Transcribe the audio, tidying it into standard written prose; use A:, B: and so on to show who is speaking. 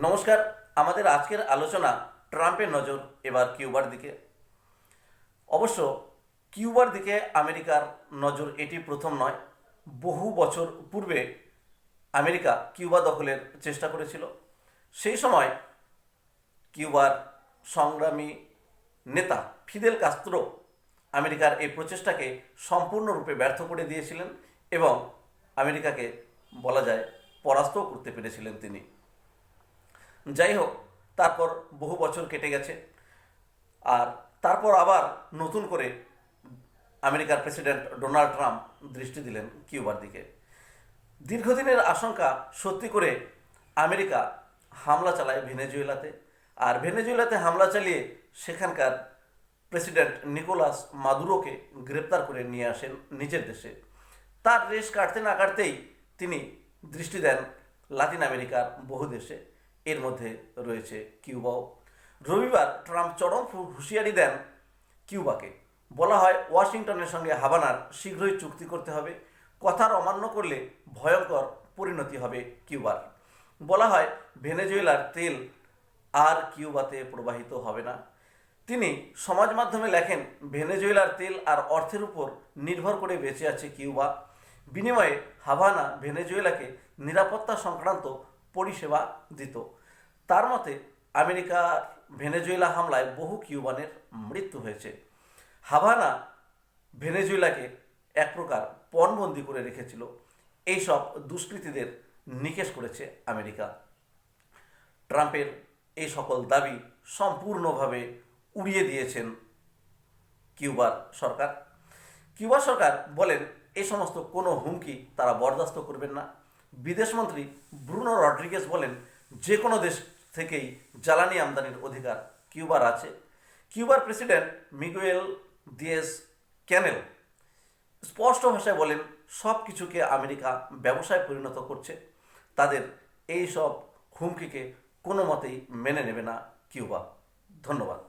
A: নমস্কার। আমাদের আজকের আলোচনা ট্রাম্পের নজর এবার কিউবার দিকে। অবশ্য কিউবার দিকে আমেরিকার নজর এটি প্রথম নয়। বহু বছর পূর্বে আমেরিকা কিউবা দখলের চেষ্টা করেছিল। সেই সময় কিউবার সংগ্রামী নেতা ফিদেল কাস্ত্রো আমেরিকার এই প্রচেষ্টাকে সম্পূর্ণরূপে ব্যর্থ করে দিয়েছিলেন এবং আমেরিকাকে বলা যায় পরাস্তও করতে পেরেছিলেন তিনি। যাই হোক, তারপর বহু বছর কেটে গেছে, আর তারপর আবার নতুন করে আমেরিকার প্রেসিডেন্ট ডোনাল্ড ট্রাম্প দৃষ্টি দিলেন কিউবার দিকে। দীর্ঘদিনের আশঙ্কা সত্যি করে আমেরিকা হামলা চালায় ভেনেজুয়েলাতে, আর ভেনেজুয়েলাতে হামলা চালিয়ে সেখানকার প্রেসিডেন্ট নিকোলাস মাদুরোকে গ্রেপ্তার করে নিয়ে আসেন নিজের দেশে। তার রেশ কাটতে না কাটতেই তিনি দৃষ্টি দেন লাতিন আমেরিকার বহু দেশে, এর মধ্যে রয়েছে কিউবাও। রবিবার ট্রাম্প চরম হুঁশিয়ারি দেন কিউবাকে। বলা হয় ওয়াশিংটনের সঙ্গে হাভানার শীঘ্রই চুক্তি করতে হবে, কথার অমান্য করলে ভয়ঙ্কর পরিণতি হবে কিউবার। বলা হয় ভেনেজুয়েলার তেল আর কিউবাতে প্রবাহিত হবে না। তিনি সমাজ মাধ্যমে লেখেন, ভেনেজুয়েলার তেল আর অর্থের উপর নির্ভর করে বেঁচে আছে কিউবা। বিনিময়ে হাভানা ভেনেজুয়েলাকে নিরাপত্তা সংক্রান্ত পরিষেবা দিত। তার মতে আমেরিকার ভেনেজুয়েলা হামলায় বহু কিউবানের মৃত্যু হয়েছে। হাভানা ভেনেজুয়েলাকে এক প্রকার পণবন্দি করে রেখেছিল। এইসব দুষ্কৃতীদের নিকেশ করেছে আমেরিকা। ট্রাম্পের এই সকল দাবি সম্পূর্ণভাবে উড়িয়ে দিয়েছেন কিউবার সরকার। কিউবা সরকার বলেন এই সমস্ত কোনো হুমকি তারা বরদাস্ত করবেন না। বিদেশমন্ত্রী ব্রুনো রড্রিগেজ বলেন, যে কোনো দেশ থেকেই জ্বালানি আমদানির অধিকার কিউবার আছে। কিউবার প্রেসিডেন্ট মিগুয়েল দিয়েজ ক্যানেল স্পষ্ট ভাষায় বলেন, সব কিছুকে আমেরিকা ব্যবসায় পরিণত করছে। তাদের এই সব হুমকিকে কোনো মতেই মেনে নেবে না কিউবা। ধন্যবাদ।